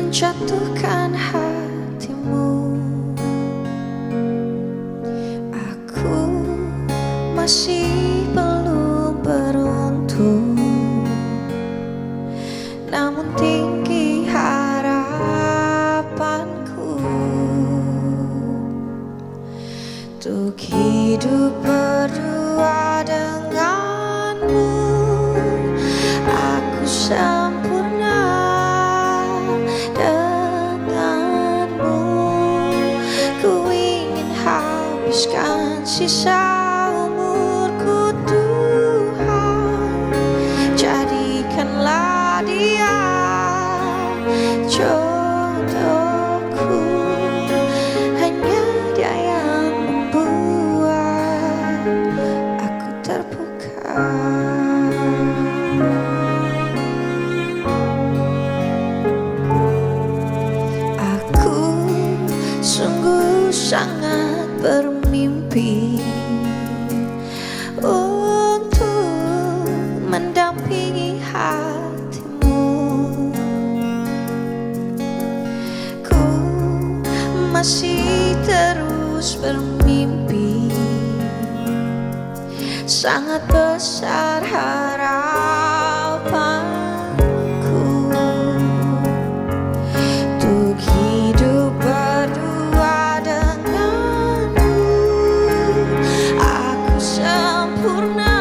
menjatuhkan hatimu. Aku masih belum beruntung, namun tinggi harapanku untuk hidup berdua denganmu. Aku sempurna denganmu. Ku ingin habiskan sisa umurku, Tuhan. Jadikanlah dia jodohku. Hanya dia yang membuat aku terpukau. Sungguh sangat bermimpi untuk mendampingi hatimu. Ku masih terus bermimpi, sangat besar harapanku untuk hidup berdua denganmu. Aku sempurna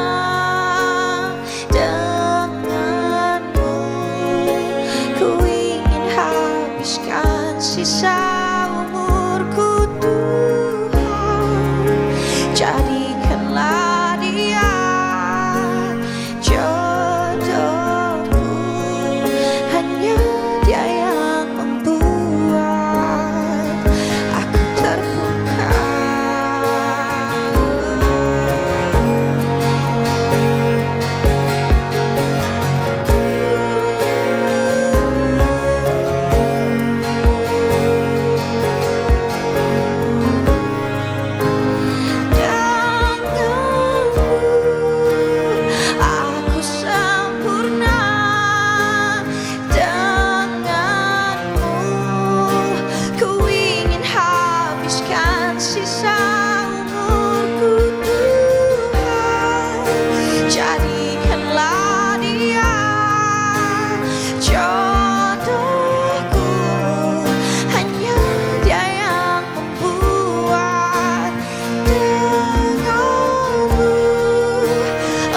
denganmu. Ku ingin habiskan sisa umurku, Tuhan. Jadikanlah dia jodohku. Hanya dia yang membuat aku terpukau. Aku sempurna denganmu. Ku ingin habiskan sisa umurku, Tuhan. Jadikanlah dia jodohku. Hanya dia yang membuat denganmu.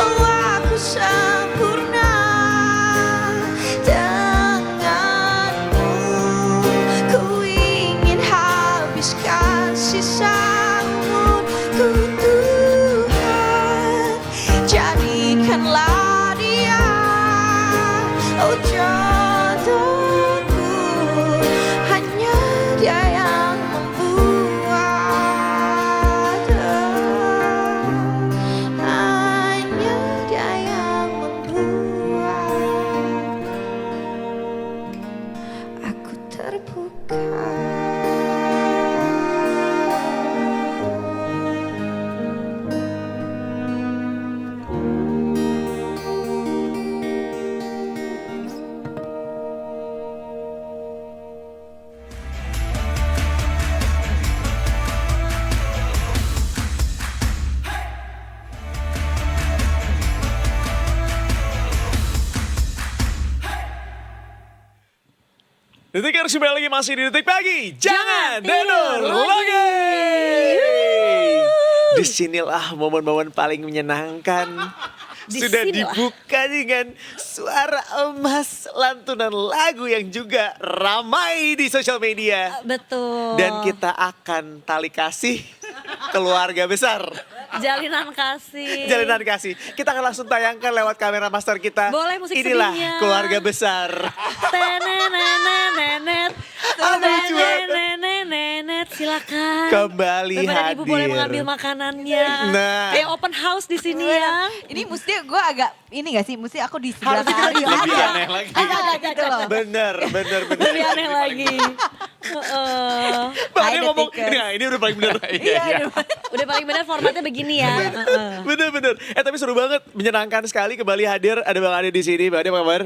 Oh, aku sempurna denganmu. Ku ingin habiskan sisa umurku, Tuhan. Jadikanlah dia oh jodohku. Hanya dia yang membuat hanya dia yang membuat aku terpukau. Detikers kembali lagi masih di Detik Pagi. Jangan tidur lagi. Disinilah momen-momen paling menyenangkan. Sudah Disinilah. dibuka dengan suara emas lantunan lagu yang juga ramai di sosial media. Betul. Dan kita akan tali kasih keluarga besar. Jalinan kasih. Jalinan kasih. Kita akan langsung tayangkan lewat kamera master kita. Boleh musik Inilah sedihnya. keluarga besar. Tenenenenet. Lucu banget. Tenenenenet. Silakan. Kembali Bapak dan hadir. Ibu boleh mengambil makanannya. Nah. Kayak open house di sini ya. Ini mesti gue agak ini gak sih, mesti aku di sebelah Harusnya kali. kita lebih Ada. aneh lagi. Ada gitu loh. Bener. Lebih aneh lagi. Bang Hai, dia ngomong, Detikers. nah, ini udah paling bener. Iya, Udah paling benar formatnya begini ya. Bener. Tapi seru banget, menyenangkan sekali kembali hadir. Ada Bang Ade di sini. Bang Ade apa kabar?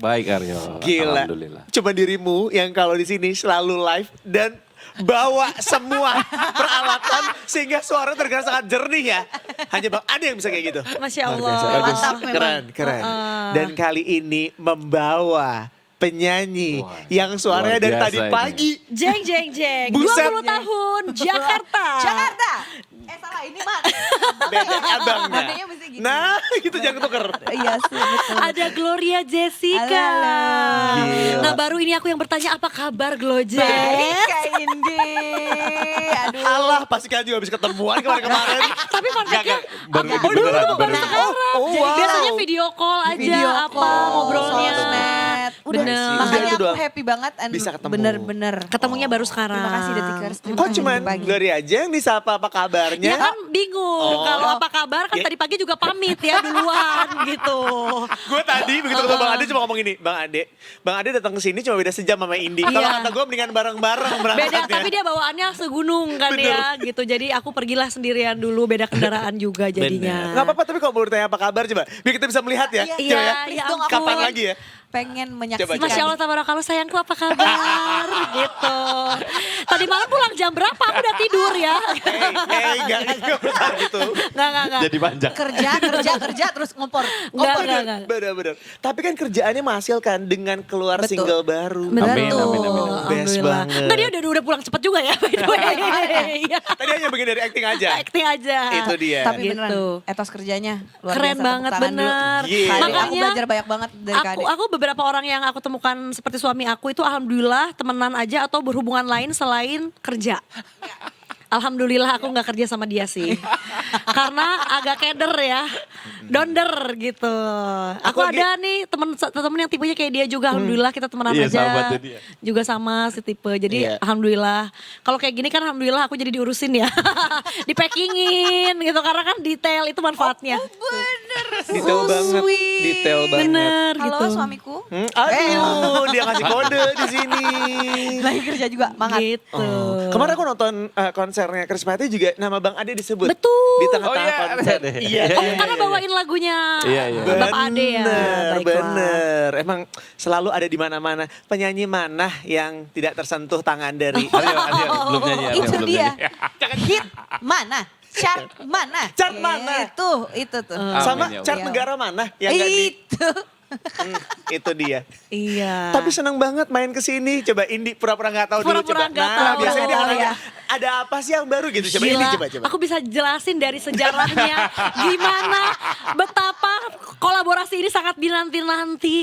Baik Aryo, Gila. alhamdulillah. Cuma dirimu yang kalau di sini selalu live dan bawa semua peralatan sehingga suara terdengar sangat jernih ya. Hanya Bang Ade yang bisa kayak gitu. Masya Luar Allah. biasa, bagus. Mantap memang. Keren, keren. Dan kali ini membawa penyanyi Wah, yang suaranya luar dari biasa tadi ini. pagi. Jeng jeng jeng. Buset. 20 tahun Jakarta. Jakarta. Salah ini mah. Beda abangnya. Nadanya mesti gitu. Nah, gitu jangan tuker. Iya sih betul. Ada Gloria Jessica. Alah. Gila. Nah baru ini aku yang bertanya apa kabar Gloje? Baik Kak Indi. Aduh. Allah, pasti kalian juga habis ketemuan kemarin-kemarin. Tapi fun fact-nya Baru ini Oh, beneran, dulu, baru baru. ini. Oh, jadi wow. biasanya video call aja Video apa call, ngobrolnya. sosmed. Udah, Bener. sih. makanya Udah itu aku doang. happy banget. Bisa ketemu. Bener-bener. Ketemunya baru sekarang. Terima kasih Detikers. Terima Kok kasih cuman pagi. Gloria aja yang disapa apa kabarnya? Ya kan bingung. Oh. Kalau apa kabar kan Ya. tadi pagi juga pamit ya duluan gitu. Gue tadi begitu ketemu Bang Ade cuma ngomong ini, Bang Ade datang ke sini cuma beda sejam sama Indi. Kalau Iya. kata gue mendingan bareng-bareng Beda berangkatnya. tapi dia bawaannya segunung kan ya gitu. Jadi aku pergilah sendirian dulu, beda kendaraan juga jadinya. Gak apa-apa tapi kalau mau bertanya apa kabar coba, biar kita bisa melihat ya. Iya, Coba iya, ya. iya dong, ampun. Kapan lagi ya? Pengen menyaksikan. Masya Allah tabarakallah sayangku apa kabar gitu. Tadi malam pulang jam berapa aku udah tidur ya. Gak besar gitu. Enggak. Jadi panjang. Kerja terus ngompor. Enggak. Bener-bener. Tapi kan kerjaannya menghasilkan dengan keluar Betul. single baru. Betul. Amin, amin, amin. Best Alhamdulillah. banget. Enggak dia udah pulang cepet juga ya by the way. Iya. Tadi hanya bagian dari acting aja. Acting aja. Itu dia. Tapi Gitu. beneran etos kerjanya luar Keren biasa. banget Tepuk tangan dulu. bener. Gila. Kak Ade, aku Makanya belajar banyak banget dari Kak Ade. aku beberapa orang yang aku temukan seperti suami aku itu alhamdulillah temenan aja atau berhubungan lain selain kerja. Alhamdulillah aku nggak kerja sama dia sih, karena agak keder ya, donder gitu. Aku lagi- ada nih temen yang tipenya kayak dia juga, alhamdulillah kita temenan Iya, aja, sahabatnya dia. juga sama si tipe. Jadi Iya. alhamdulillah, kalau kayak gini kan alhamdulillah aku jadi diurusin ya, dipackingin gitu karena kan detail itu manfaatnya. Detail banget. sweet. Detail banget. Bener Halo gitu. suamiku. Aduh, dia ngasih kode di sini. Lagi kerja juga, mangat. Gitu. Kemarin aku nonton konsernya Chris Patti juga nama Bang Ade disebut. Betul. Di tengah-tengah Oh iya, konser. ada. Iya. Karena bawain lagunya Iya, iya. Bapak Ade ya. Baiklah. Bener. Emang selalu ada di mana-mana. Penyanyi mana yang tidak tersentuh tangan dari Aryo, belum nyanyi. Aryo, Itu belum dia. nyanyi. Hit mana? Chart mana? Chart mana? Itu tuh. sama Amin, ya chart Allah. negara mana yang gak di... Itu. Itu dia. Iya. Tapi seneng banget main ke sini. Coba Indi pura-pura gak tahu dulu Pura-pura coba. nggak Nah, tahu. biasanya dia akan Oh, nanya, ya. ada apa sih yang baru gitu. Coba Gila, Indi coba. aku bisa jelasin dari sejarahnya gimana betapa kolaborasi ini sangat dinanti-nanti.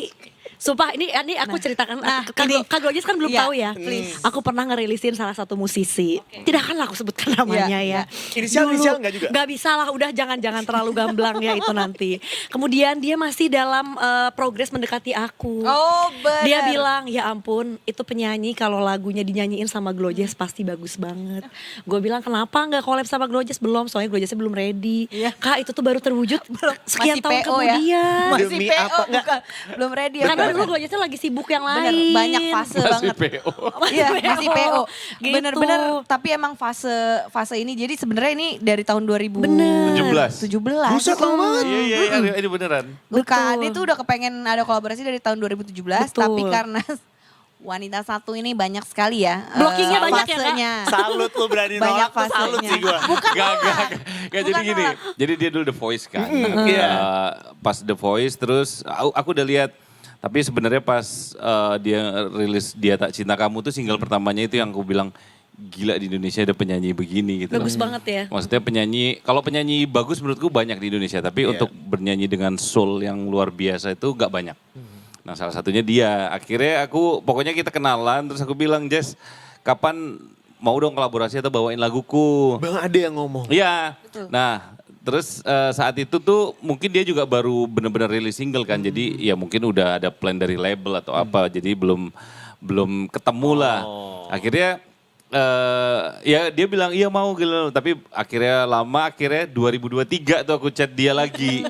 Sumpah ini aku ceritakan, Kak Glojis kan belum Iya, tahu ya. please. Aku pernah ngerilisin salah satu musisi. Tidak akan aku sebutkan namanya Iya, ya. Inisial nggak juga? Gak bisa lah, udah jangan terlalu gamblang ya itu nanti. Kemudian dia masih dalam progres mendekati aku. Oh benar. Dia bilang, ya ampun itu penyanyi kalau lagunya dinyanyiin sama Glojess pasti bagus banget. Gue bilang kenapa gak collab sama Glojess? Belum, soalnya Glojessnya belum ready. Iya. Kak itu tuh baru terwujud sekian Masih tahun PO ya? kemudian. Masih Demi PO apa? Nggak. bukan. Belum ready. Karena dulu Glojessnya lagi sibuk yang Bener, lain. banyak fase Masih banget. PO. Iya, masih PO. Gitu. Bener-bener, tapi emang fase ini jadi sebenarnya ini dari tahun 2017. Bener. 17. Buset, lama banget. Iya, iya, iya, ini beneran. Kak Betul. Ade tuh udah kepengen ada kolaborasi dari tahun 2017, Betul. tapi karena wanita satu ini banyak sekali ya. Blockingnya banyak ya, Kak? fasenya. Salut lu berani Banyak nolak tuh salut fasenya. sih gue. Bukan Gak, nolak. gak, jadi Bukan gini. nolak. Jadi dia dulu The Voice kan. Iya. Pas The Voice terus aku udah lihat. Tapi sebenarnya pas dia rilis Dia Tak Cinta Kamu tuh single pertamanya itu yang aku bilang gila di Indonesia ada penyanyi begini gitu. Bagus banget ya. Maksudnya kalau penyanyi bagus menurutku banyak di Indonesia. Tapi Iya. untuk bernyanyi dengan soul yang luar biasa itu gak banyak. Nah salah satunya dia. Akhirnya pokoknya kita kenalan terus aku bilang Jess kapan mau dong kolaborasi atau bawain laguku. Bang Ade yang ngomong. Iya. Nah, terus saat itu tuh mungkin dia juga baru benar-benar rilis single kan. Jadi ya mungkin udah ada plan dari label atau apa. Jadi belum ketemu lah. Akhirnya ya dia bilang iya mau gitu. Tapi akhirnya 2023 tuh aku chat dia lagi.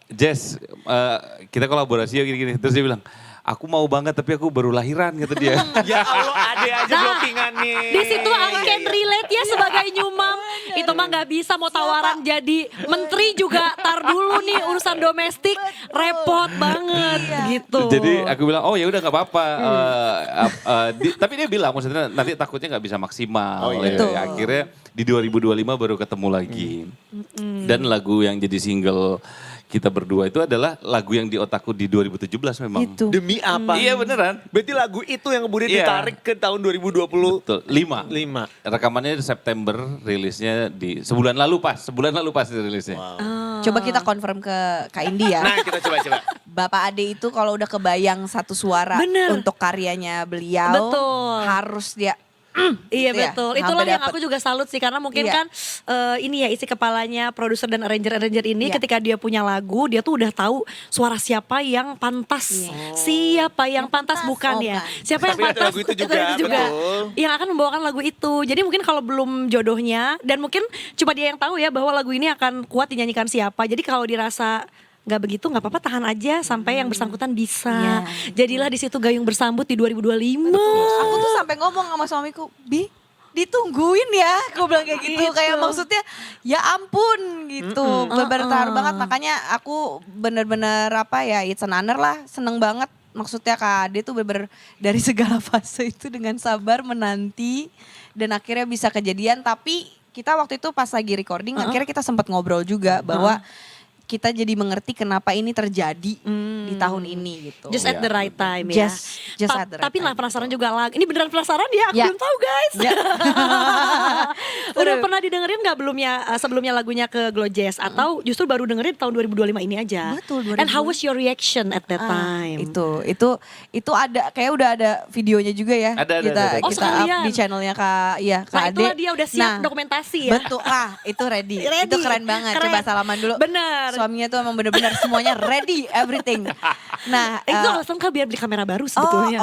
Jess, kita kolaborasi ya gini-gini. Terus dia bilang, aku mau banget tapi aku baru lahiran kata dia. Ya Allah, ade aja Nah, blockingannya. Di situ I can relate ya sebagai new mom. Itu mah nggak bisa mau tawaran jadi menteri juga. Tar dulu nih urusan domestik repot banget gitu. Jadi aku bilang, oh ya udah nggak apa-apa. Tapi dia bilang maksudnya nanti takutnya nggak bisa maksimal. Oh, iya. Ya, akhirnya di 2025 baru ketemu lagi. Dan lagu yang jadi single kita berdua itu adalah lagu yang di otakku di 2017 memang. Itu. Demi apa? Iya beneran. Berarti lagu itu yang kemudian Iya. ditarik ke tahun 2020. Betul, 5. 5. Rekamannya di September, rilisnya di sebulan lalu pas rilisnya. Coba kita confirm ke Kak Indi ya. Nah, kita coba. Bapak Ade itu kalau udah kebayang satu suara Bener. untuk karyanya beliau, Betul. harus dia Iya gitu ya, betul, sampai itulah yang dapet. aku juga salut sih karena mungkin Iya. kan ini ya isi kepalanya produser dan arranger ini Iya. ketika dia punya lagu dia tuh udah tahu suara siapa yang pantas, siapa yang pantas bukan ya, bukan. siapa yang Tapi pantas lagu itu juga, betul. yang akan membawakan lagu itu. Jadi mungkin kalau belum jodohnya dan mungkin cuma dia yang tahu ya bahwa lagu ini akan kuat dinyanyikan siapa. Jadi kalau dirasa nggak begitu nggak apa-apa, tahan aja sampai yang bersangkutan bisa. Iya. Jadilah di situ gayung bersambut di 2025. Aku tuh sampai ngomong sama suamiku, Bi, ditungguin ya. Aku bilang kayak gitu. Gitu. Kayak maksudnya, ya ampun gitu. Bener-bener terharu banget. Makanya aku bener-bener apa ya, it's an honor lah. Seneng banget. Maksudnya Kak Ade tuh bener-bener dari segala fase itu dengan sabar menanti. Dan akhirnya bisa kejadian. Tapi kita waktu itu pas lagi recording, akhirnya kita sempat ngobrol juga bahwa kita jadi mengerti kenapa ini terjadi di tahun ini gitu. Just at the right time ya. Just at the right Tapi time. lah penasaran juga lagu. Ini beneran penasaran ya? Aku Ya. belum tahu guys. Ya. Udah pernah didengerin nggak sebelumnya lagunya ke Glow Jazz atau justru baru dengerin tahun 2025 ini aja? Betul, And how was your reaction at that time? Itu ada kayak udah ada videonya juga ya. Ada. Kita Oh, kita up sekalian. di channelnya Kak Kak Nah Ade. itulah dia udah siap dokumentasi ya. Betul lah, itu ready. Ready. Itu keren banget. Keren. Coba salaman dulu. Bener. Suaminya tuh emang bener-bener semuanya ready, everything. Nah, Itu alasan kah biar beli kamera baru oh, sebetulnya.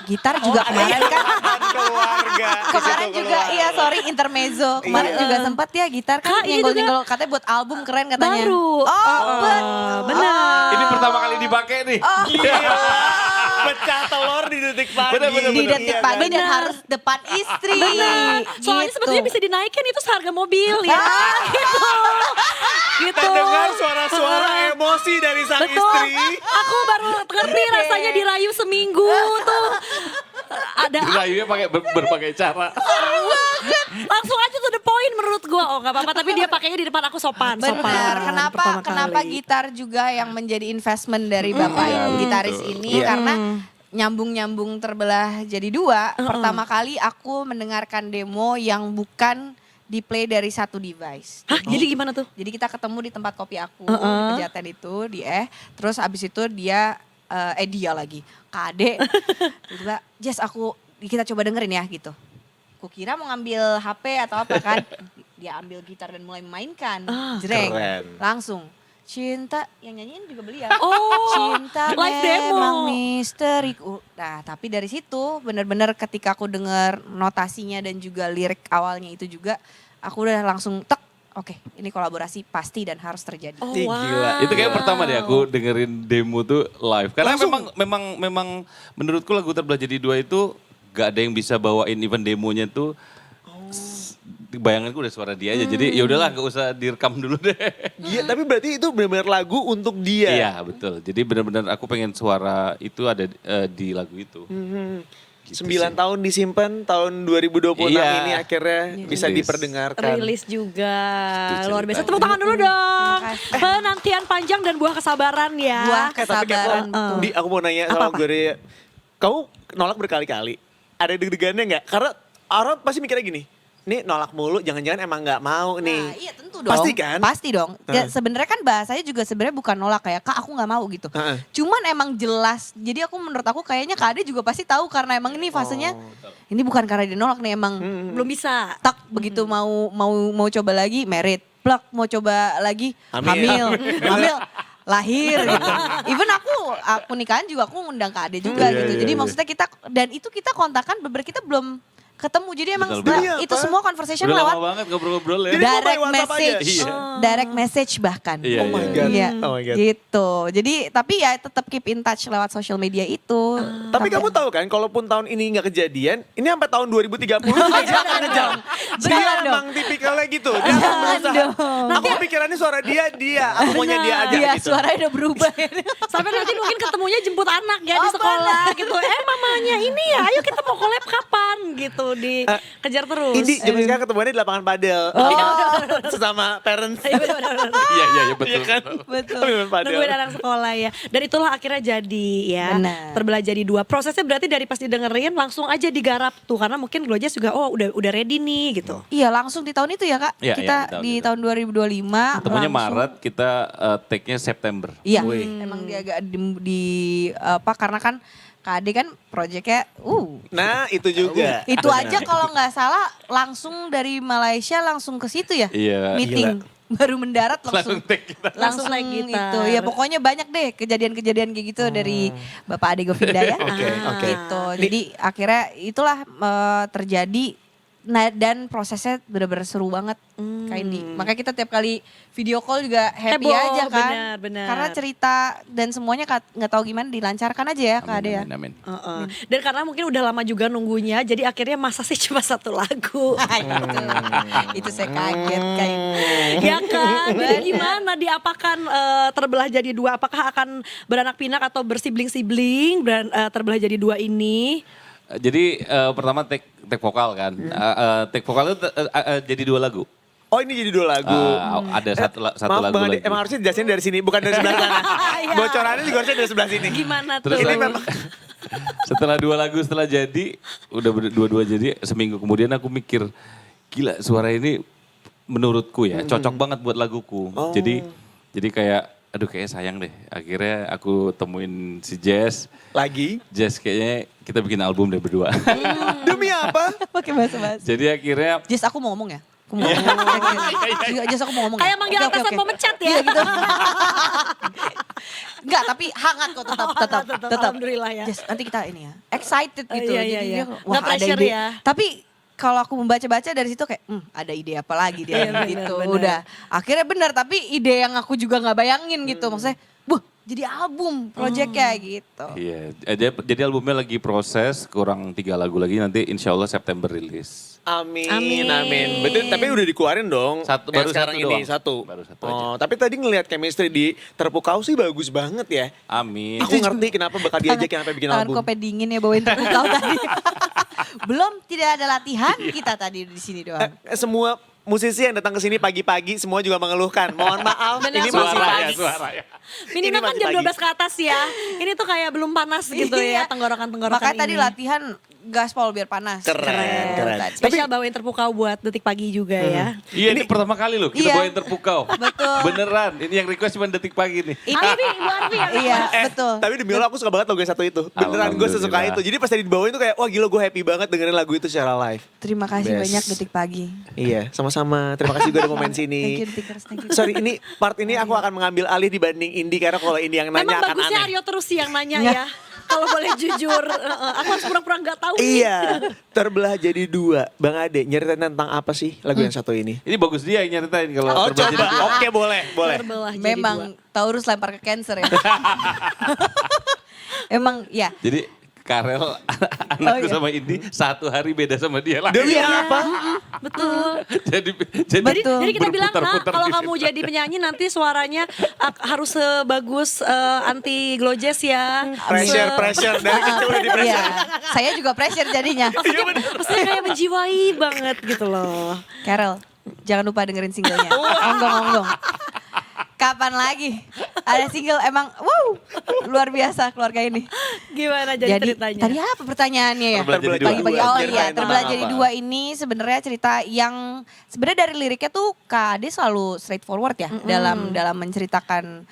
gitar juga kemarin kan. Keluarga. Kemarin Di situ juga keluarga. iya sorry intermezzo. Kemarin Iya. juga sempat ya gitar kan Kak, ini nyenggol-nyenggol katanya buat album keren katanya. Baru. Benar. Ini pertama kali dipakai nih. Gila. Pecah telur di detik pagi. Bener. Di detik Iya, pagi kan? dan Benar. harus depan istri. Benar. Soalnya Gitu. sebetulnya bisa dinaikin itu seharga mobil ya. gitu. Gitu. Terdengar suara-suara emosi dari sang Betul. istri. Aku baru ngerti rasanya dirayu seminggu tuh. Ada Dirayunya pakai berbagai cara. langsung aja to the point menurut gua. Oh nggak apa-apa tapi dia pakainya di depan aku sopan. Benar. Sopan. Pertama Kenapa kali. gitar juga yang menjadi investment dari bapak ini, gitaris ini Iya. karena nyambung terbelah jadi dua. Pertama kali aku mendengarkan demo yang bukan di play dari satu device. Hah, jadi gimana tuh? Jadi kita ketemu di tempat kopi aku di Pejaten itu terus abis itu dia dia lagi Kak Ade tiba Jess kita coba dengerin ya gitu. Kukira mau ngambil HP atau apa kan. Dia ambil gitar dan mulai memainkan. Jreng. Keren. Langsung. Cinta yang nyanyiin juga beliau. Oh, Cinta live demo. memang misteri. Nah, tapi dari situ bener-bener ketika aku dengar notasinya dan juga lirik awalnya itu juga aku udah langsung tek. Oke, ini kolaborasi pasti dan harus terjadi. Oh, Ih, gila. Itu kayak pertama deh aku dengerin demo tuh live. Karena Langsung. memang menurutku lagu Terbelah Jadi Dua itu gak ada yang bisa bawain even demonya tuh. Bayanganku udah suara dia aja. Jadi ya udahlah gak usah direkam dulu deh. Iya, tapi berarti itu benar-benar lagu untuk dia. Iya betul. Jadi benar-benar aku pengen suara itu ada di lagu itu. Gitu 9 sih. tahun disimpan, tahun 2026 Iya. ini akhirnya bisa Rilis. diperdengarkan. Rilis juga. Itu Luar biasa. ceritanya. Tepuk tangan dulu dong. Terima kasih. Penantian panjang dan buah kesabaran ya. Buah Tapi kesabaran. Kepo, Di, aku mau nanya sama Apa-apa? gue, kamu nolak berkali-kali. Ada deg-degannya nggak? Karena orang pasti mikirnya gini, nih nolak mulu, jangan-jangan emang nggak mau nih. Nah, iya tentu dong. Pasti kan? Pasti dong. Ya, sebenarnya kan bahasanya juga sebenarnya bukan nolak kayak Kak aku nggak mau gitu. Heeh. Cuman emang jelas. Jadi aku menurut aku kayaknya Kak Ade juga pasti tahu karena emang ini fasenya ini bukan karena dia nolak nih emang Belum bisa. tak begitu mau coba lagi merit, plak mau coba lagi Hamil. hamil lahir gitu. Even aku nikahan juga aku ngundang Kak Ade juga gitu. Jadi maksudnya kita dan itu kita kontakan beber kita belum ketemu. Jadi emang Betul, setelah betul. itu semua conversation Udah lewat lama banget ngobrol-ngobrol ya. Jadi cuma by direct WhatsApp aja? message, Iya. direct message bahkan. Iya, Oh my iya, God. Iya, Oh my God. gitu. Jadi tapi ya tetap keep in touch lewat social media itu. Tapi kamu tahu kan, kalaupun tahun ini nggak kejadian, ini sampai tahun 2030 dia akan ngejar. Dia Jangan emang tipikalnya gitu. Dia akan berusaha. Aku kepikirannya suara dia. Aku maunya dia aja Iya, gitu. suaranya udah berubah. Sampai nanti mungkin ketemunya jemput anak ya di sekolah gitu. Mamanya ini ya, ayo kita mau collab kapan gitu. Dikejar terus. Ini zaman sekarang ketemuannya di lapangan padel. Sesama parents. Iya, benar-benar. Iya betul. Iya kan? Betul. Lapangan padel. Nungguin anak sekolah ya. Dan itulah akhirnya jadi ya. Benar. Terbelah jadi dua. Prosesnya berarti dari pas didengerin langsung aja digarap tuh. Karena mungkin Glojess juga udah ready nih gitu. Iya, langsung di tahun itu ya, Kak. Iya, Kita iya, di di tahun 2025 Ketemunya langsung. Maret, kita take-nya September. Iya, Wih. emang dia agak di apa karena kan Kak Ade kan proyeknya Nah itu juga. itu aja kalau nggak salah langsung dari Malaysia langsung ke situ ya. Iya. Meeting baru mendarat Langsung langsung take kita. Langsung naik gitar. itu. Ya pokoknya banyak deh kejadian-kejadian kayak gitu dari Bapak Ade Govinda ya. Oke. Gitu. Jadi akhirnya itulah terjadi. Nah, dan prosesnya bener-bener seru banget Kak Indi. Makanya kita tiap kali video call juga happy Heboh, aja kan. benar. Karena cerita dan semuanya nggak tahu gimana dilancarkan aja ya Kak Ade ya. Amin. Dan karena mungkin udah lama juga nunggunya, jadi akhirnya masa sih cuma satu lagu. Itu saya kaget kayak Ya kan, jadi gimana diapakan terbelah jadi dua? Apakah akan beranak pinak atau bersibling-sibling terbelah jadi dua ini? Jadi pertama take vokal kan. Take vokal itu jadi 2 lagu. Oh ini jadi 2 lagu. Ada satu Maaf lagu Bang Ade, lagi. emang harusnya dijelasin dari sini, bukan dari sebelah sana. Bocorannya juga harusnya dari sebelah sini. Gimana Terus tuh? Ini memang setelah 2 lagu setelah jadi, udah dua-dua jadi, seminggu kemudian aku mikir, gila suara ini menurutku ya cocok banget buat laguku. Jadi kayak, aduh kayaknya sayang deh. Akhirnya aku temuin si Jess. lagi. Jess kayaknya kita bikin album deh berdua. Demi apa? pakai bahasa-bahasa. Jadi akhirnya Jess aku mau ngomong ya. Aku mau ngomong. Jess aku mau ngomong. Kayak ya? manggil Oke, oke, atasan oke. mau mecat ya. Iya gitu. Enggak, tapi hangat kok tetap. Alhamdulillah ya. Jess, nanti kita ini ya. Excited gitu. Iya, Jadi iya, iya. dia, Nggak wah ada pressure ide. ya. Tapi kalau aku membaca-baca dari situ kayak, ada ide apa lagi dia Iya, benar, gitu. benar. Udah. Akhirnya benar, tapi ide yang aku juga nggak bayangin gitu. Maksudnya, jadi album projectnya gitu. iya, jadi albumnya lagi proses, kurang 3 lagu lagi nanti insya Allah September rilis. Amin, Amin. amin. Betul, tapi udah dikeluarin dong. Baru Yang sekarang satu ini doang. satu. Baru satu Oh, tapi tadi ngelihat chemistry di Terpukau sih bagus banget ya. Amin. Aku ngerti kenapa bakal diajakin sampai bikin Tangan album. kope dingin ya bawain terpukau tadi. Belum tidak ada latihan kita tadi di sini doang. Semua musisi yang datang ke sini pagi-pagi semua juga mengeluhkan. Mohon maaf, Benar, ini masih Suaranya, pagi. suaranya. Minimal Ini kan masih jam pagi. 12 ke atas ya. Ini tuh kayak belum panas gitu ya, Iya. tenggorokan-tenggorokan Makanya tadi ini. latihan gaspol biar panas. Keren. Tadi. Spesial bawain terpukau buat detik pagi juga ya. Iya ini pertama kali loh kita Iya. bawain Terpukau. Betul. Beneran, ini yang request cuma detik pagi nih. Arfi, Ibu Arfi yang Iya, betul. Tapi demi Allah aku suka banget lagu yang satu itu. Beneran gue sesuka Alhamdulillah. itu. Jadi pas tadi dibawain tuh kayak wah gila gue happy banget dengerin lagu itu secara live. Terima kasih Best. banyak detik pagi. Iya, sama-sama. Terima kasih juga udah mau main sini. Thank you Detikers, thank you. Sorry, ini part ini aku akan mengambil alih dibanding Indi karena kalau Indi yang nanya Memang akan bagusnya aneh. Aryo terus sih yang nanya ya. Kalau boleh jujur, aku harus pura-pura nggak tahu nih. Iya, terbelah jadi 2. Bang Ade, nyeritain tentang apa sih lagu yang satu ini? Ini bagus dia yang nyeritain kalau Oh Terbelah Jadi coba, Dua. oke boleh. Terbelah jadi Memang dua. Taurus lempar ke Cancer ya. Emang ya. Jadi Karel anakku iya. sama Indi 1 hari beda sama dia lah. Demi apa? Betul. jadi Betul. Jadi kita bilang, nah berputar-putar kalau di kamu situ." jadi penyanyi nanti suaranya harus sebagus anti Glojess ya. Pressure dari kecil udah di Iya. pressure. Saya juga pressure jadinya. Maksudnya kayak menjiwai banget gitu loh. Carol, jangan lupa dengerin singlenya. Onggong-onggong. Kapan lagi ada single emang luar biasa keluarga ini. Gimana jadi ceritanya? Tadi apa pertanyaannya ya? Terbelah jadi dua. Pagi-pagi. Oh Ceritain iya, tentang terbelah apa? jadi 2 ini sebenarnya cerita yang sebenarnya dari liriknya tuh Kak Ade selalu straightforward ya dalam menceritakan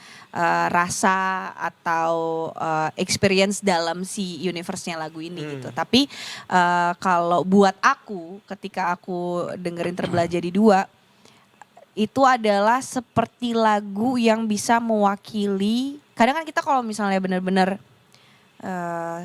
rasa atau experience dalam si universe-nya lagu ini gitu. Tapi kalau buat aku ketika aku dengerin terbelah jadi 2 itu adalah seperti lagu yang bisa mewakili. Kadang kan kita kalau misalnya benar-benar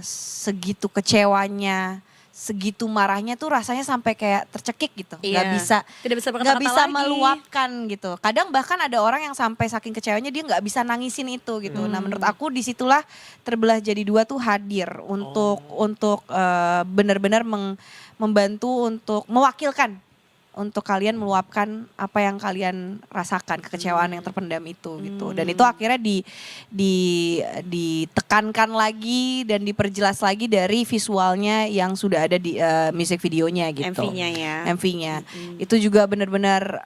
segitu kecewanya, segitu marahnya tuh rasanya sampai kayak tercekik gitu. Nggak Iya. bisa Tidak bisa berkata-kata nggak bisa lagi. meluapkan gitu. Kadang bahkan ada orang yang sampai saking kecewanya dia nggak bisa nangisin itu gitu. Nah menurut aku disitulah Terbelah Jadi Dua tuh hadir untuk benar-benar membantu untuk mewakilkan untuk kalian meluapkan apa yang kalian rasakan, kekecewaan yang terpendam itu gitu. Dan itu akhirnya ditekankan lagi dan diperjelas lagi dari visualnya yang sudah ada di music videonya gitu. MV-nya ya. MV-nya. Itu juga benar-benar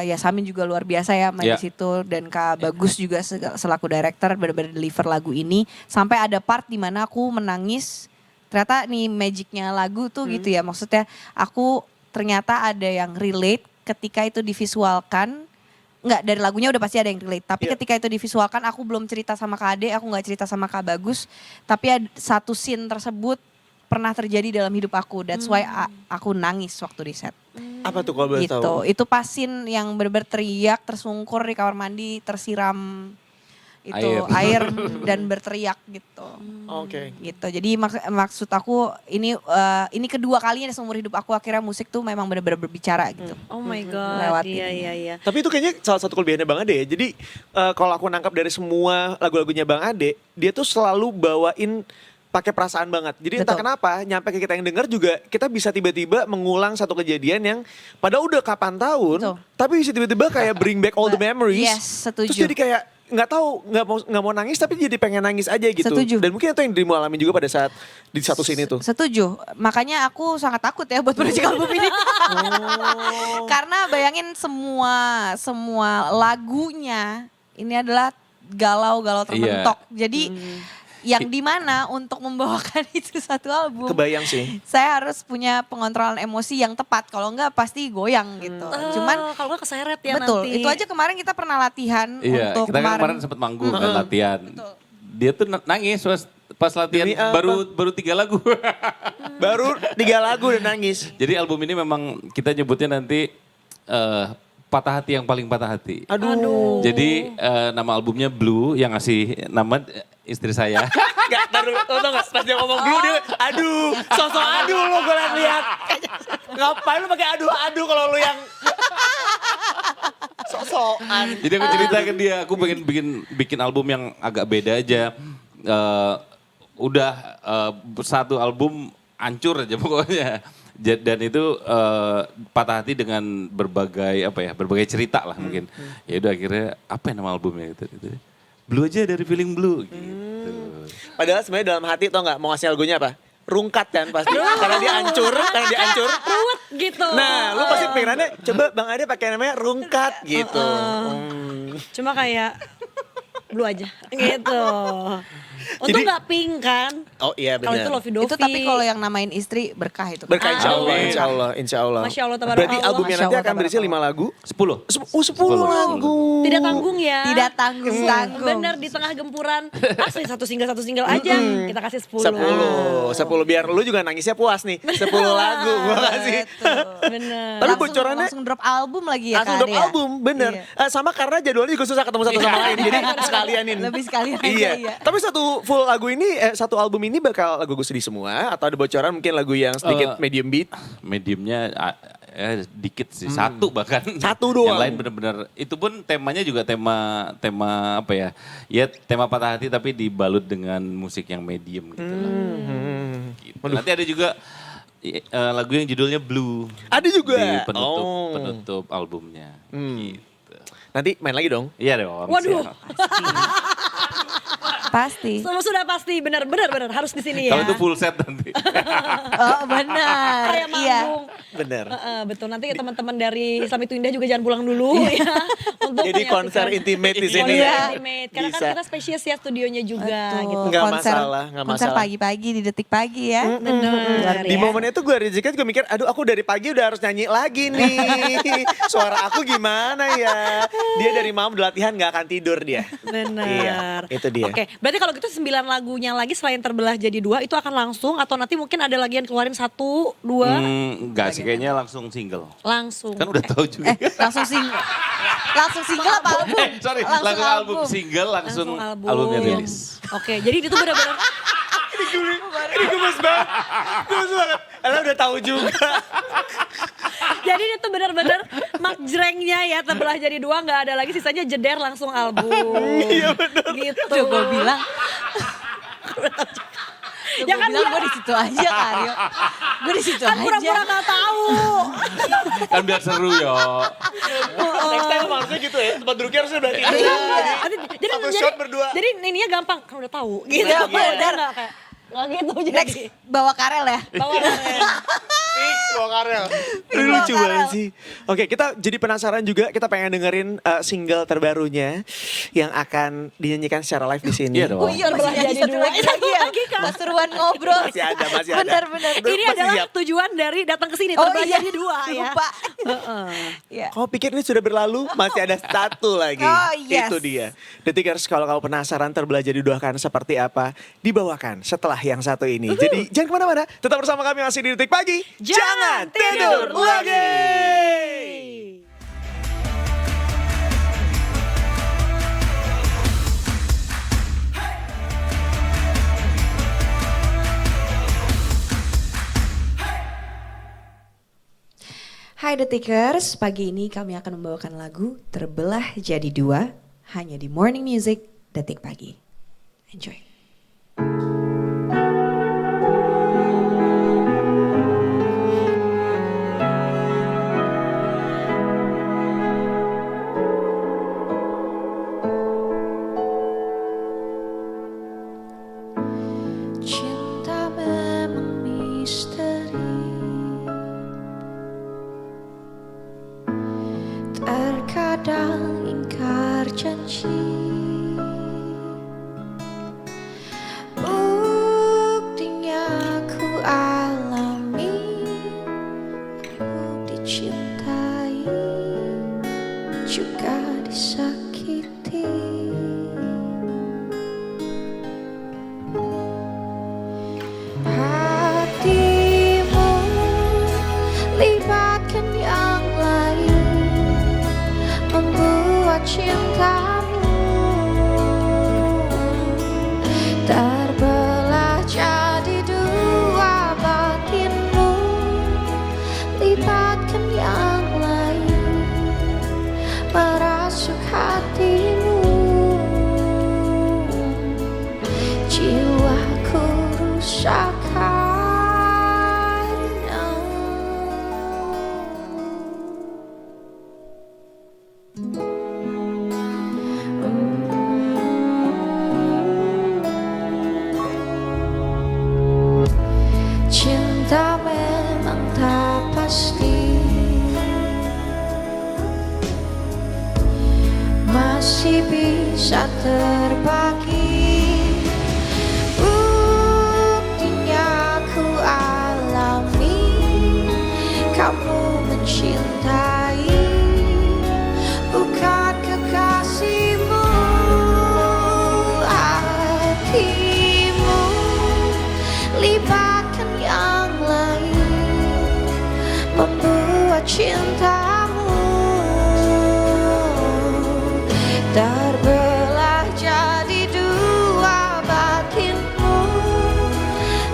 ya Samin juga luar biasa ya main Ya. di situ, dan Kak Bagus juga selaku director benar-benar deliver lagu ini sampai ada part di mana aku menangis. Ternyata nih magicnya lagu tuh gitu ya, maksudnya aku ternyata ada yang relate ketika itu divisualkan. Enggak, dari lagunya udah pasti ada yang relate. Tapi Iya. ketika itu divisualkan aku belum cerita sama Kak Ade, aku gak cerita sama Kak Bagus. Tapi ada satu scene tersebut pernah terjadi dalam hidup aku. That's why aku nangis waktu di set. Apa tuh kalau boleh Gitu. tahu? Itu pas scene yang bener-bener teriak, tersungkur di kamar mandi, tersiram itu air dan berteriak gitu. Oke. Gitu. Jadi maksud aku ini kedua kalinya seumur hidup aku akhirnya musik tuh memang benar-benar berbicara gitu. Oh my god. Lewat Iya ini. iya iya. Tapi itu kayaknya salah satu kelebihannya Bang Ade ya. Jadi kalau aku nangkap dari semua lagu-lagunya Bang Ade, dia tuh selalu bawain pakai perasaan banget. Jadi entah Betul. kenapa nyampe ke kita yang dengar juga kita bisa tiba-tiba mengulang satu kejadian yang padahal udah kapan tahun, Betul. tapi bisa tiba-tiba kayak bring back all the memories. Yes, setuju. Terus jadi kayak nggak tahu nggak mau nangis tapi jadi pengen nangis aja gitu. Setuju. Dan mungkin itu yang dirimu alami juga pada saat di satu scene itu. Setuju. Makanya aku sangat takut ya buat project album ini. Karena bayangin semua lagunya ini adalah galau-galau termentok. Jadi yang dimana untuk membawakan itu satu album, Kebayang sih. saya harus punya pengontrolan emosi yang tepat. Kalau enggak pasti goyang gitu. Cuman kalau nggak keseret ya betul, nanti. itu aja kemarin kita pernah latihan Iya, untuk kita kan kemarin sempat manggung kan latihan. Dia tuh nangis pas latihan Demi apa? baru 3 lagu. Baru 3 lagu dan nangis. Jadi album ini memang kita nyebutnya nanti Patah Hati Yang Paling Patah Hati. Aduh. Jadi nama albumnya Blue yang ngasih nama istri saya. Gak, taruh, lo tau gak? Pas dia ngomong dulu dia, aduh, sosok aduh lo gue lihat. Ngapain lo pakai aduh kalau lo yang sosokan. Jadi aku cerita ke dia, aku pengen bikin album yang agak beda aja. Udah satu album hancur aja pokoknya. Dan itu patah hati dengan berbagai cerita lah mungkin. Ya udah akhirnya apa ya nama albumnya itu. Blue aja dari Feeling Blue gitu. Padahal sebenarnya dalam hati tau gak mau ngasih lagunya apa? Rungkat kan pasti. Karena dia hancur. ruwet gitu. Nah lu pasti pikirannya coba Bang Ade pakai namanya Rungkat gitu. Cuma kayak blue aja gitu. Untung Jadi- nggak pink kan. Oh iya Kalau itu benar. Lovey Dovey. itu, tapi kalau yang namain istri berkah itu. Berkah insya Allah, Amin. insya Allah, insya Allah. Masya Allah, tabarakallah. Berarti albumnya Masya nanti Allah, akan berisi 5 lagu. 10. 10 lagu. Tidak tanggung ya. Tidak tanggung-tanggung. Bener di tengah gempuran. Asli satu single aja. Kita kasih 10. 10 biar lu juga nangisnya puas nih. 10 lagu gua kasih. Bener. Tapi Langsung- bocorannya langsung drop album lagi ya langsung Kak drop Ade ya? album, bener. Iya. Sama karena jadwalnya juga susah ketemu satu sama lain. Jadi sekalianin. Lebih sekalian aja, Iya. iya. Tapi satu full lagu ini, satu album ini bakal lagu sedih semua atau ada bocoran mungkin lagu yang sedikit medium beat? Mediumnya dikit sih, satu bahkan. Satu doang. Yang lain bener-bener, itu pun temanya juga tema apa ya, ya tema patah hati tapi dibalut dengan musik yang medium gitu lah. Gitu. Nanti ada juga lagu yang judulnya Blue. Ada juga? Di Oh. penutup albumnya. Gitu. Nanti main lagi dong. Iya dong. Waduh. siap. Pasti. Sudah pasti bener harus di sini ya. Kalau itu full set nanti. Oh benar. Kayak Iya. manggung. Bener. Betul, nanti teman-teman dari Islam itu Indah juga jangan pulang dulu ya. Untuk Jadi menyaksikan konser intimate di sini konser ya. intimate. Karena Bisa. kan kita spesies ya studionya juga Betul. gitu. Nggak konser, masalah, nggak konser masalah. pagi-pagi di Detik Pagi ya. Bener Di ya. momen itu gue rezeki juga mikir, aduh aku dari pagi udah harus nyanyi lagi nih. Suara aku gimana ya. Dia dari malam udah latihan gak akan tidur dia. Benar. Iya, itu dia. Oke, berarti kalau gitu 9 lagunya lagi selain Terbelah Jadi 2 itu akan langsung atau nanti mungkin ada lagi yang keluarin 1, 2 Enggak sih, kayaknya langsung single. langsung. Kan udah tahu juga. Langsung single. Langsung single apa album? Sorry, langsung album single, langsung Langsung album. albumnya rilis. Oke, jadi itu benar-benar Ini Ini gemes banget. Gemes banget. Ella udah tahu juga. Jadi itu benar-benar makjrengnya ya terbelah jadi dua, nggak ada lagi, sisanya jeder langsung album. Iya benar. Gitu. Tuh gue bilang. Ya kan bilang dia- gue di situ aja Karyo. Gue di situ Kan aja. pura-pura nggak tahu. Kan biar seru yo. Next time harusnya gitu ya. Tempat duduknya harusnya udah gitu. Jadi Satu shot berdua. Jadi ininya gampang, kan udah tahu. Gitu. Iya, Udah benar. nggak kayak nggak gitu jadi. Next bawa Karel ya. Bawa keren. Fix bawa Karel. Ini Bawa lucu Karel. banget sih. Oke, kita jadi penasaran juga. Kita pengen dengerin single terbarunya yang akan dinyanyikan secara live di sini. Iya dong. Oh iya masih Terbelah jadi jadi satu dua. lagi ya. Lagi, Kak. Seruan ngobrol. Masih ada, masih ada. Benar-benar. Udah, Ini masih adalah siap. tujuan dari datang ke sini, Oh terbelah iya. jadi dua ya. Lupa. Iya. Kau pikir ini sudah berlalu? Masih ada satu lagi. Oh, yes. Itu dia. Detikers, kalau kamu penasaran terbelah jadi dua kan seperti apa, dibawakan setelah yang satu ini. Jadi jangan kemana-mana, tetap bersama kami masih di Detik Pagi. Jangan tidur lagi. Hai Detikers, pagi ini kami akan membawakan lagu Terbelah Jadi Dua hanya di Morning Music Detik Pagi. Enjoy. Cinta memang misteri, terkadang ingkar janji. Buktinya ku alami, aku dicintai, juga disakiti. Hatimu libatkan yang lain, membuat cintamu terbelah jadi dua. Batinmu libatkan yang lain, merasuk hatimu. Jiwaku rusak cinta memang tak pasti, masih bisa terbagi. Buktinya ku alami, kamu mencintai, bukan kekasihmu. Hatimu libatkan yang lain, membuat cintamu terbelah jadi dua. Batinmu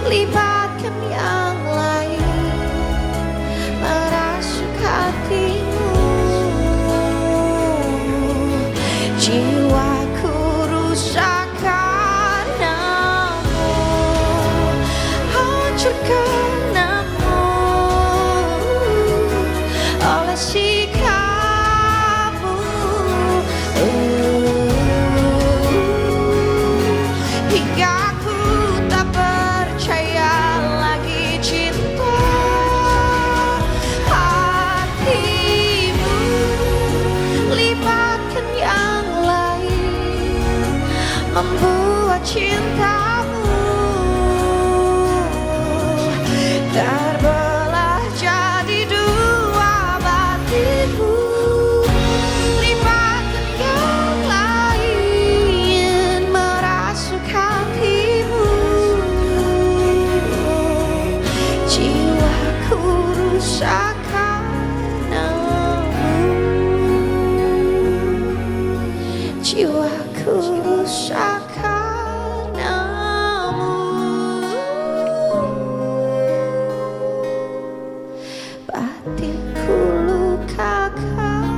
libatkan yang lain, merasuk hatimu. Jiwaku rusak karenamu, hancur karenamu, oleh sikapmu. Hingga ku tak percaya lagi cinta. Hatimu libatkan yang lain, membuat cintamu terbelah jadi dua. Batinmu libatkan yang lain, merasuk hatimu. Jiwaku rusak karenamu, jiwaku rusak karenamu. hatiku lukakan.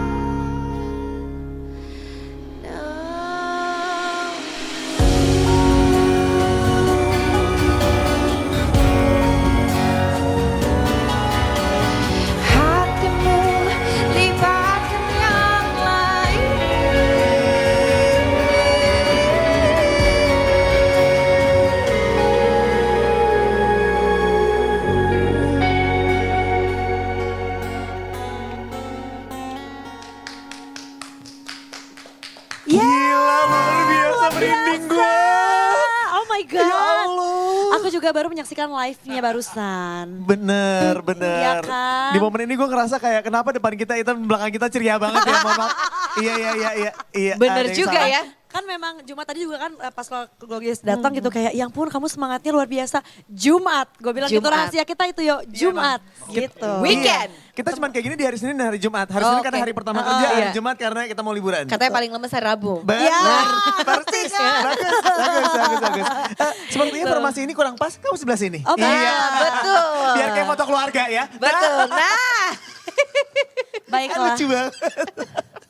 Hatimu libatkan yang lain. Gila, luar biasa merinding gue. Oh my God. Ya Allah. Aku juga baru menyaksikan live-nya barusan. Bener, bener. Iya kan? Di momen ini gue ngerasa kayak kenapa depan kita, belakang kita ceria banget ya, mohon maaf. Iya. Bener ada yang juga salah. ya. Kan memang Jumat tadi juga kan pas Glorious datang gitu kayak yang pun kamu semangatnya luar biasa. Jumat, gue bilang gitu Jumat. rahasia kita itu yo, Jumat gitu. Weekend. Iya. Kita cuma kayak gini di hari Senin dan hari Jumat. Hari Senin karena Oke. hari pertama Oh, kerja, hari iya. Jumat karena kita mau liburan. Katanya paling lemes hari Rabu. Benar, Ya, persis. Bagus. Sepertinya informasi ini kurang pas, kamu sebelah sini. Oh, Iya, betul. Biar kayak foto keluarga ya. Betul. Nah, Kan Baiklah. lucu banget.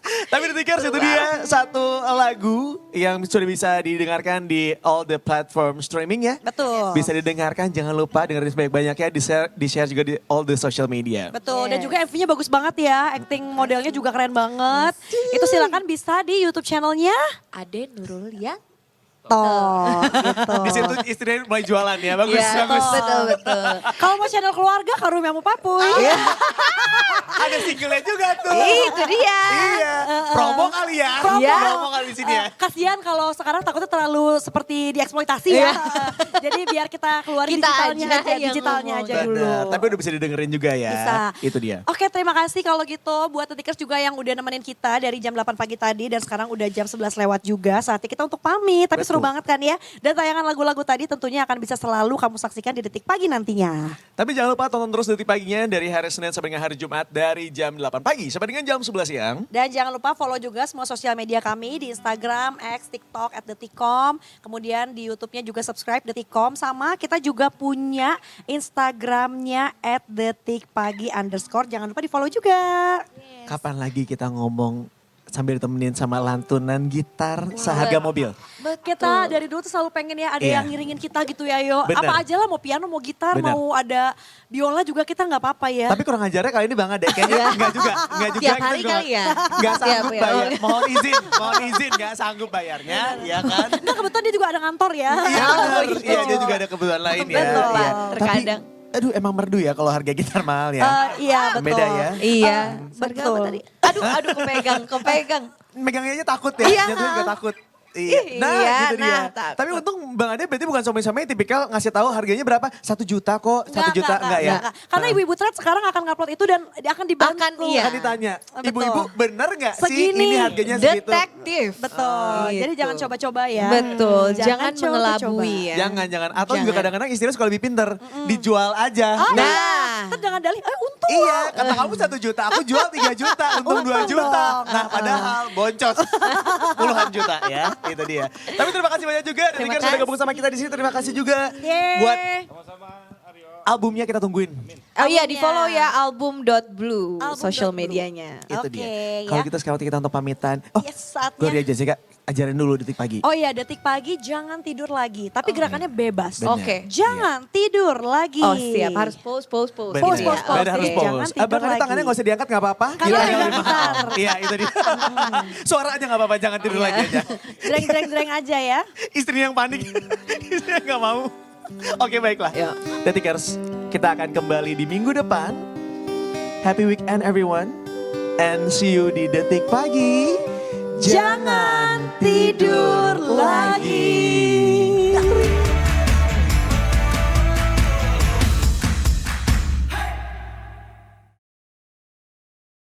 Tapi Detikers itu dia satu lagu yang sudah bisa didengarkan di all the platform streaming ya. Betul. Bisa didengarkan, jangan lupa dengerin sebanyak-banyaknya, di-share juga di all the social media. Betul, dan Yes. juga MV-nya bagus banget ya, acting modelnya juga keren banget. Itu silakan bisa di YouTube channelnya Ade Nurul ya. Toh, gitu. Di situ istrinya mulai jualan ya, bagus, ya, bagus. betul. Kalau mau channel keluarga, Karum Yamu Papuy. Ada singlenya juga tuh. Itu dia. Iya, promo kali ya. Iya. Promo kali di sini ya. Kasihan kalau sekarang takutnya terlalu seperti dieksploitasi ya. Jadi biar kita keluarin Kita digitalnya aja aja, yang digitalnya ngomong. aja dulu. Benar, tapi udah bisa didengerin juga ya. Bisa. Itu dia. Oke, terima kasih kalau gitu buat Detikers juga yang udah nemenin kita dari jam 8 pagi tadi dan sekarang udah jam 11 lewat juga. Saatnya kita untuk pamit, tapi seru Betul. banget kan ya. Dan tayangan lagu-lagu tadi tentunya akan bisa selalu kamu saksikan di Detik Pagi nantinya. Tapi jangan lupa tonton terus Detik Paginya dari hari Senin sampai dengan hari Jumat dari jam 8 pagi sampai dengan jam 11 siang. Dan jangan lupa follow juga semua sosial media kami di Instagram, X, TikTok, @detikcom. Kemudian di YouTube-nya juga subscribe Detikcom. Sama kita juga punya Instagram-nya @detikpagi_. Jangan lupa di follow juga. Kapan lagi kita ngomong sambil ditemenin sama lantunan gitar seharga mobil? Kita dari dulu tuh selalu pengen ya ada Iya. yang ngiringin kita gitu ya yo. Bener. Apa aja lah mau piano, mau gitar, Bener. mau ada biola juga kita nggak apa-apa ya. Tapi kurang ajarnya kali ini Bang Ade, kayaknya enggak juga. Tiap hari kali ya? Enggak Tiap sanggup ya, bayar. oke. Mohon izin enggak sanggup bayarnya, ya kan? Enggak, kebetulan dia juga ada kantor ya. Iya Oh, benar. gitu. Iya dia juga ada kebutuhan lain ya. Betul. Iya. Terkadang. Tapi, aduh emang merdu ya kalau harga gitar mahal ya. Iya betul. Beda ya. Iya. Betul. Tadi. Aduh kepegang. Megangnya aja takut ya, Iya. jatuhnya juga takut. Iya, nah Iya, gitu dia. nah, takut. Tapi untung Bang Ade berarti bukan suami-suami tipikal ngasih tahu harganya berapa? 1 juta kok, 1 juta enggak ya? enggak. Karena ibu-ibu trend sekarang akan ngupload itu dan dia akan dibantu. Iya. Akan ditanya, Betul. ibu-ibu bener nggak sih Segini. ini harganya segitu? Detektif. Betul. Jadi Gitu. jangan coba-coba ya. Betul, jangan coba-coba. mengelabui ya. Jangan. Atau juga Jangan. kadang-kadang istrinya suka lebih pinter, dijual aja. Oh, Nah, nah. Terus jangan dalih, untung. iya, kata kamu 1 juta, aku jual 3 juta, untung 2 Untung juta. dong. Nah padahal boncos puluhan juta ya, itu dia. Tapi terima kasih banyak juga, Terima Detikers sudah kasih. gabung sama kita di sini. Terima kasih juga Yeay. buat albumnya kita tungguin. Oh iya di Albumnya. follow ya album.blue Album.blue. social medianya. Itu Oke, dia. ya. Kalau gitu sekarang kita untuk pamitan. Oh, Yes, saatnya. Gloria Jessica, ajarin dulu Detik Pagi. Oh iya, Detik Pagi jangan tidur lagi. Tapi gerakannya bebas. Benar. Oke. Jangan tidur lagi. Oh siap, harus pose. Benar. Pose, pose, pose. Benar, harus Oke. pose. Jangan tidur Bang Ade lagi. tangannya gak usah diangkat gak apa-apa. Karena Gilanya pegang lebih gitar. mahal. Iya itu dia. Suara aja gak apa-apa, jangan tidur lagi aja. Dreng aja ya. Istrinya yang panik, istrinya gak mau. Oke baiklah, Yuk. Detikers, kita akan kembali di minggu depan. Happy weekend everyone. And see you di Detik Pagi. Jangan tidur lagi.